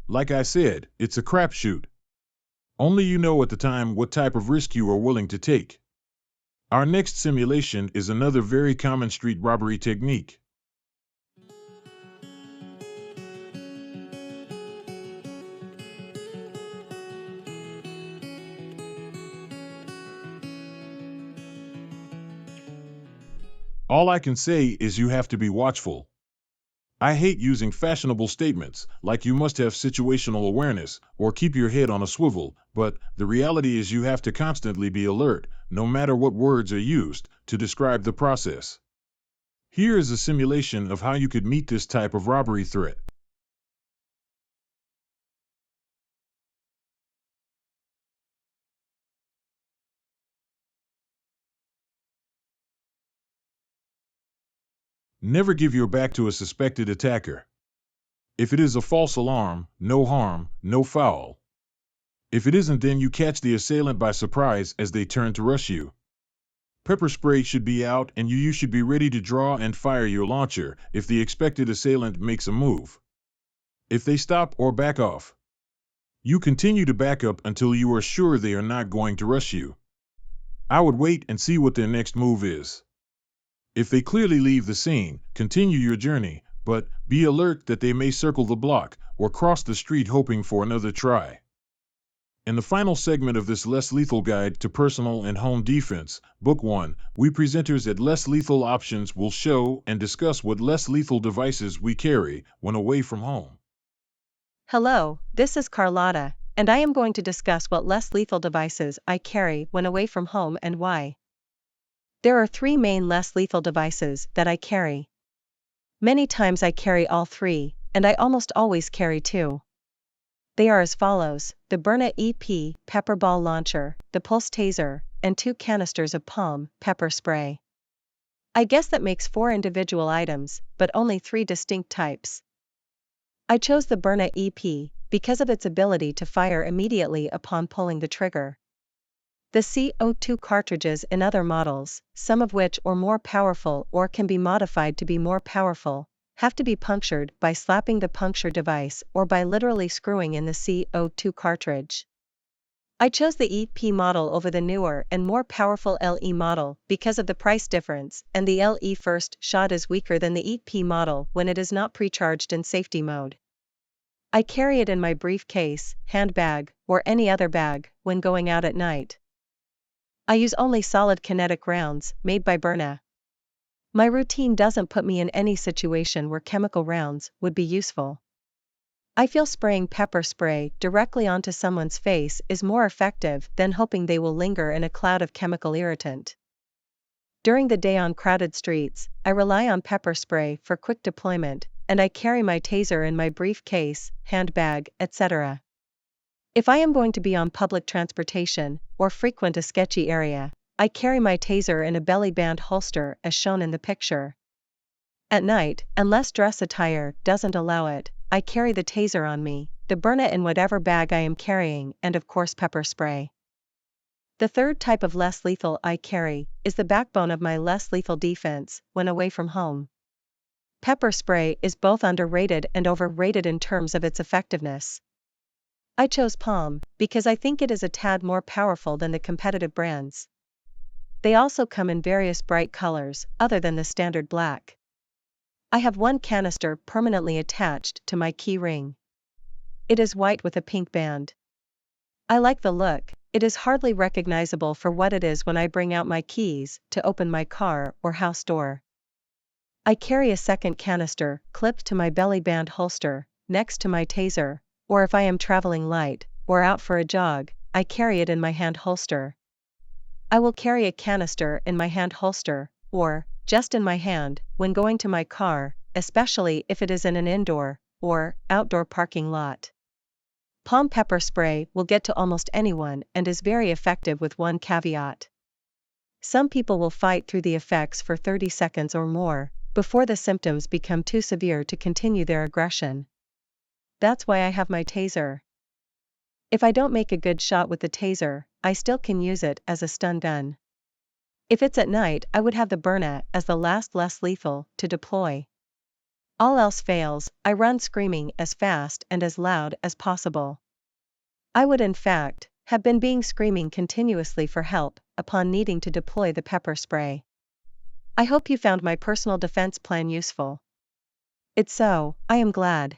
Like I said, it's a crapshoot. Only you know at the time what type of risk you are willing to take. Our next simulation is another very common street robbery technique. All I can say is you have to be watchful. I hate using fashionable statements like you must have situational awareness or keep your head on a swivel, but the reality is you have to constantly be alert, no matter what words are used, to describe the process. Here is a simulation of how you could meet this type of robbery threat. Never give your back to a suspected attacker. If it is a false alarm, no harm, no foul. If it isn't, then you catch the assailant by surprise as they turn to rush you. Pepper spray should be out and you should be ready to draw and fire your launcher if the expected assailant makes a move. If they stop or back off, you continue to back up until you are sure they are not going to rush you. I would wait and see what their next move is. If they clearly leave the scene, continue your journey, but be alert that they may circle the block or cross the street hoping for another try. In the final segment of this Less Lethal Guide to Personal and Home Defense, Book 1, we presenters at Less Lethal Options will show and discuss what less lethal devices we carry when away from home. Hello, this is Carlotta, and I am going to discuss what less lethal devices I carry when away from home and why. There are 3 main less lethal devices that I carry. Many times I carry all 3, and I almost always carry 2. They are as follows: the Byrna EP pepper ball launcher, the Pulse Taser, and 2 canisters of Palm pepper spray. I guess that makes 4 individual items, but only 3 distinct types. I chose the Byrna EP because of its ability to fire immediately upon pulling the trigger. The CO2 cartridges in other models, some of which are more powerful or can be modified to be more powerful, have to be punctured by slapping the puncture device or by literally screwing in the CO2 cartridge. I chose the EP model over the newer and more powerful LE model because of the price difference, and the LE first shot is weaker than the EP model when it is not pre-charged in safety mode. I carry it in my briefcase, handbag, or any other bag when going out at night. I use only solid kinetic rounds made by Byrna. My routine doesn't put me in any situation where chemical rounds would be useful. I feel spraying pepper spray directly onto someone's face is more effective than hoping they will linger in a cloud of chemical irritant. During the day on crowded streets, I rely on pepper spray for quick deployment, and I carry my taser in my briefcase, handbag, etc. If I am going to be on public transportation or frequent a sketchy area, I carry my taser in a belly band holster as shown in the picture. At night, unless dress attire doesn't allow it, I carry the taser on me, the Byrna in whatever bag I am carrying, and of course pepper spray. The third type of less lethal I carry is the backbone of my less lethal defense when away from home. Pepper spray is both underrated and overrated in terms of its effectiveness. I chose Palm because I think it is a tad more powerful than the competitive brands. They also come in various bright colors, other than the standard black. I have 1 canister permanently attached to my key ring. It is white with a pink band. I like the look. It is hardly recognizable for what it is when I bring out my keys to open my car or house door. I carry a second canister clipped to my belly band holster, next to my taser, or if I am traveling light or out for a jog, I carry it in my hand holster. I will carry a canister in my hand holster, or just in my hand, when going to my car, especially if it is in an indoor or outdoor parking lot. Palm pepper spray will get to almost anyone and is very effective with 1 caveat. Some people will fight through the effects for 30 seconds or more before the symptoms become too severe to continue their aggression. That's why I have my taser. If I don't make a good shot with the taser, I still can use it as a stun gun. If it's at night, I would have the Byrna as the last less lethal to deploy. All else fails, I run screaming as fast and as loud as possible. I would in fact have been screaming continuously for help upon needing to deploy the pepper spray. I hope you found my personal defense plan useful. If so, I am glad.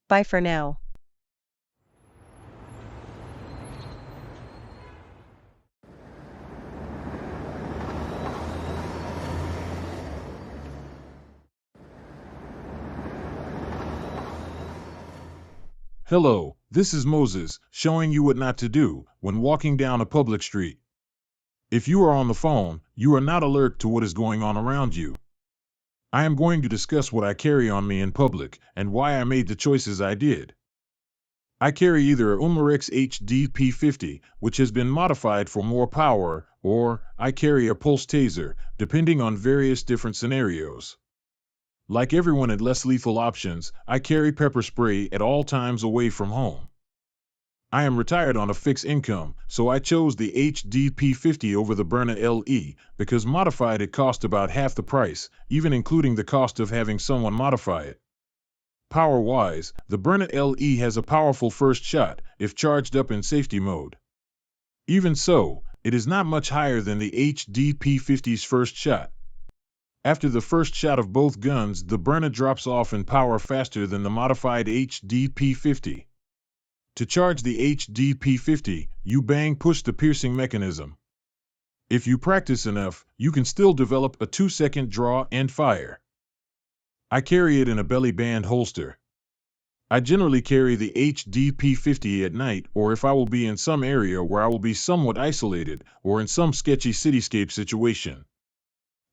Bye for now. Hello, this is Moses, showing you what not to do when walking down a public street. If you are on the phone, you are not alert to what is going on around you. I am going to discuss what I carry on me in public and why I made the choices I did. I carry either a Umarex HD P50, which has been modified for more power, or I carry a Pulse Taser, depending on various different scenarios. Like everyone at Less Lethal Options, I carry pepper spray at all times away from home. I am retired on a fixed income, so I chose the HDP50 over the Byrna LE because modified it cost about half the price, even including the cost of having someone modify it. Power-wise, the Byrna LE has a powerful first shot if charged up in safety mode. Even so, it is not much higher than the HDP50's first shot. After the first shot of both guns, the Byrna drops off in power faster than the modified HDP50. To charge the HDP50, you bang push the piercing mechanism. If you practice enough, you can still develop a 2-second draw and fire. I carry it in a belly band holster. I generally carry the HDP50 at night, or if I will be in some area where I will be somewhat isolated, or in some sketchy cityscape situation.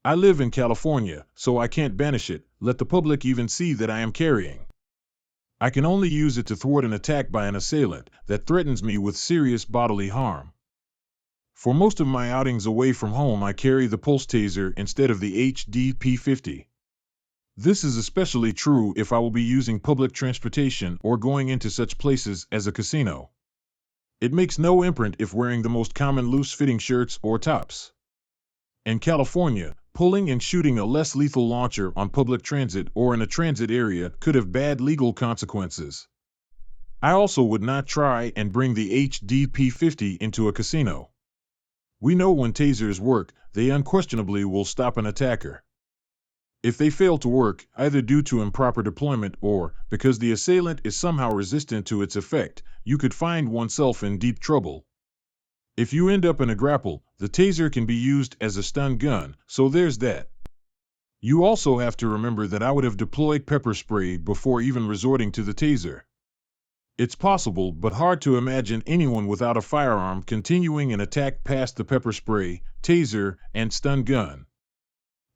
I live in California, so I can't banish it, let the public even see that I am carrying. I can only use it to thwart an attack by an assailant that threatens me with serious bodily harm. For most of my outings away from home, I carry the pulse taser instead of the HDP50. This is especially true if I will be using public transportation or going into such places as a casino. It makes no imprint if wearing the most common loose-fitting shirts or tops. In California, pulling and shooting a less lethal launcher on public transit or in a transit area could have bad legal consequences. I also would not try and bring the HDP50 into a casino. We know when tasers work, they unquestionably will stop an attacker. If they fail to work, either due to improper deployment or because the assailant is somehow resistant to its effect, you could find oneself in deep trouble. If you end up in a grapple, the taser can be used as a stun gun, so there's that. You also have to remember that I would have deployed pepper spray before even resorting to the taser. It's possible, but hard to imagine anyone without a firearm continuing an attack past the pepper spray, taser, and stun gun.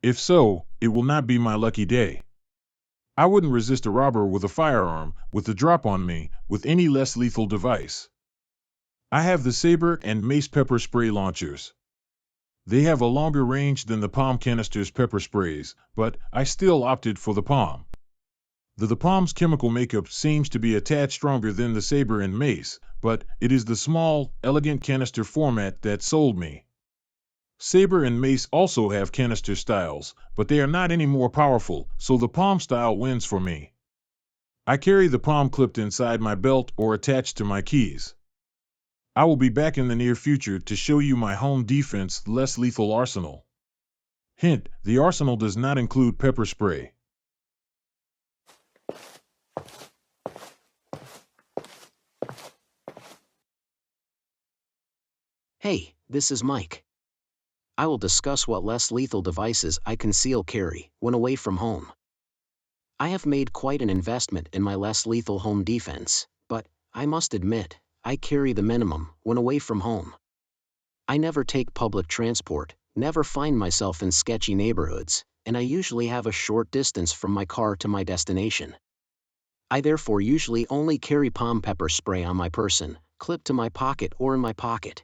If so, it will not be my lucky day. I wouldn't resist a robber with a firearm, with the drop on me, with any less lethal device. I have the Saber and Mace pepper spray launchers. They have a longer range than the Palm canister's pepper sprays, but I still opted for the Palm. The Palm's chemical makeup seems to be a tad stronger than the Saber and Mace, but it is the small, elegant canister format that sold me. Saber and Mace also have canister styles, but they are not any more powerful, so the Palm style wins for me. I carry the Palm clipped inside my belt or attached to my keys. I will be back in the near future to show you my home defense less lethal arsenal. Hint, the arsenal does not include pepper spray. Hey, this is Mike. I will discuss what less lethal devices I conceal carry when away from home. I have made quite an investment in my less lethal home defense, but I must admit, I carry the minimum when away from home. I never take public transport, never find myself in sketchy neighborhoods, and I usually have a short distance from my car to my destination. I therefore usually only carry Palm pepper spray on my person, clipped to my pocket or in my pocket.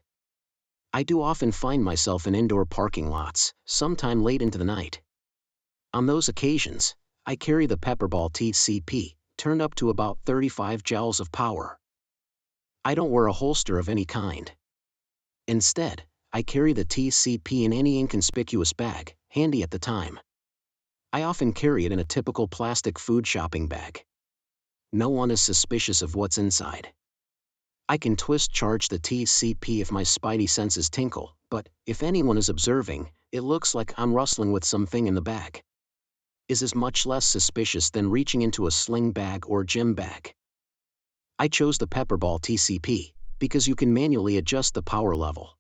I do often find myself in indoor parking lots, sometime late into the night. On those occasions, I carry the Pepperball TCP, turned up to about 35 joules of power. I don't wear a holster of any kind. Instead, I carry the TCP in any inconspicuous bag, handy at the time. I often carry it in a typical plastic food shopping bag. No one is suspicious of what's inside. I can charge the TCP if my spidey senses tinkle, but if anyone is observing, it looks like I'm rustling with something in the bag. Is much less suspicious than reaching into a sling bag or gym bag. I chose the Pepperball TCP because you can manually adjust the power level.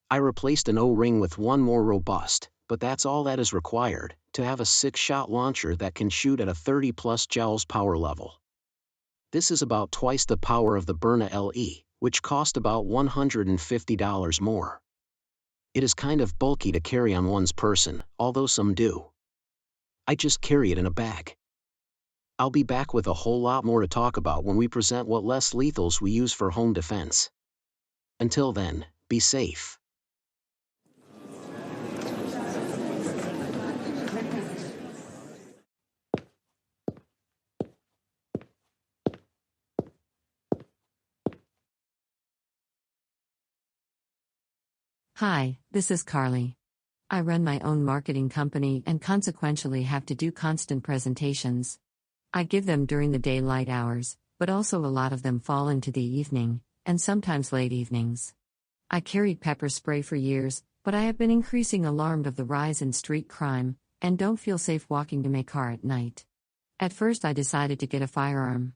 I replaced an O-ring with one more robust, but that's all that is required to have a 6-shot launcher that can shoot at a 30+ joules power level. This is about twice the power of the Byrna LE, which cost about $150 more. It is kind of bulky to carry on one's person, although some do. I just carry it in a bag. I'll be back with a whole lot more to talk about when we present what less lethals we use for home defense. Until then, be safe. Hi, this is Carly. I run my own marketing company and consequentially have to do constant presentations. I give them during the daylight hours, but also a lot of them fall into the evening, and sometimes late evenings. I carried pepper spray for years, but I have been increasingly alarmed of the rise in street crime, and don't feel safe walking to my car at night. At first I decided to get a firearm.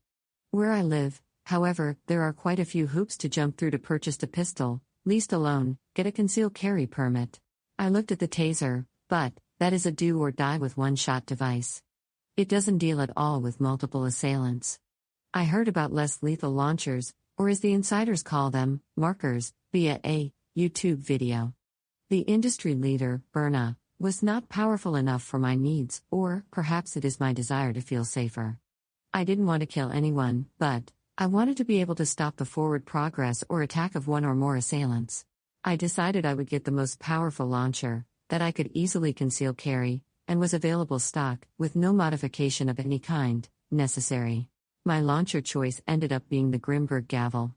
Where I live, however, there are quite a few hoops to jump through to purchase a pistol, least alone, get a concealed carry permit. I looked at the taser, but that is a do or die with one-shot device. It doesn't deal at all with multiple assailants. I heard about less lethal launchers, or as the insiders call them, markers, via a YouTube video. The industry leader, Byrna, was not powerful enough for my needs, or perhaps it is my desire to feel safer. I didn't want to kill anyone, but I wanted to be able to stop the forward progress or attack of one or more assailants. I decided I would get the most powerful launcher, that I could easily conceal carry, and was available stock, with no modification of any kind, necessary. My launcher choice ended up being the Grimberg Gavel.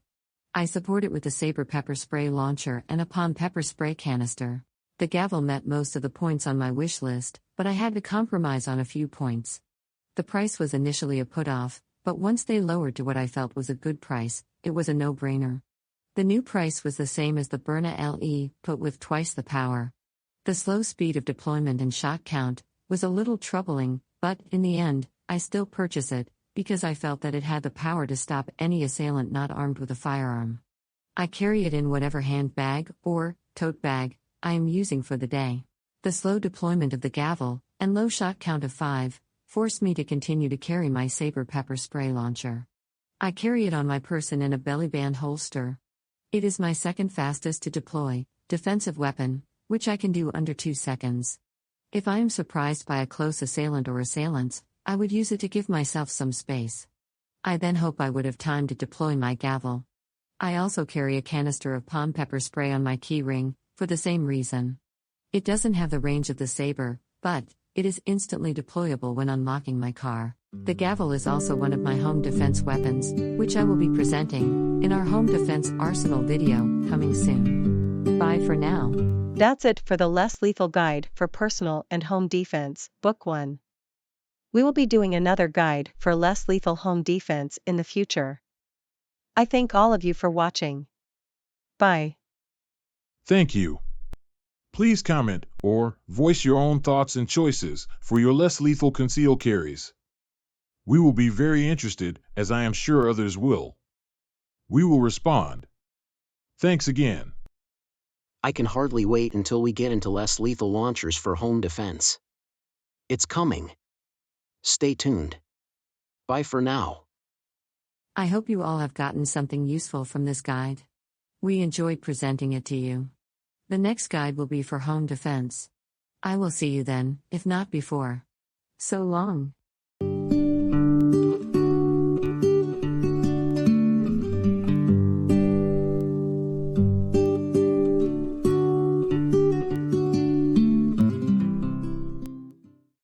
I support it with a saber pepper spray launcher and a palm pepper spray canister. The Gavel met most of the points on my wish list, but I had to compromise on a few points. The price was initially a put-off, but once they lowered to what I felt was a good price, it was a no-brainer. The new price was the same as the Byrna LE, but with twice the power. The slow speed of deployment and shot count was a little troubling, but, in the end, I still purchased it, because I felt that it had the power to stop any assailant not armed with a firearm. I carry it in whatever handbag, or tote bag, I am using for the day. The slow deployment of the Gavel, and low shot count of 5, forced me to continue to carry my saber pepper spray launcher. I carry it on my person in a bellyband holster. It is my second fastest to deploy defensive weapon, which I can do under 2 seconds. If I am surprised by a close assailant or assailants, I would use it to give myself some space. I then hope I would have time to deploy my Gavel. I also carry a canister of palm pepper spray on my key ring, for the same reason. It doesn't have the range of the saber, but it is instantly deployable when unlocking my car. The Gavel is also one of my home defense weapons, which I will be presenting in our home defense arsenal video, coming soon. Bye for now. That's it for the Less Lethal Guide for Personal and Home Defense, Book 1. We will be doing another guide for less lethal home defense in the future. I thank all of you for watching. Bye. Thank you. Please comment or voice your own thoughts and choices for your less lethal concealed carries. We will be very interested, as I am sure others will. We will respond. Thanks again. I can hardly wait until we get into less lethal launchers for home defense. It's coming. Stay tuned. Bye for now. I hope you all have gotten something useful from this guide. We enjoyed presenting it to you. The next guide will be for home defense. I will see you then, if not before. So long.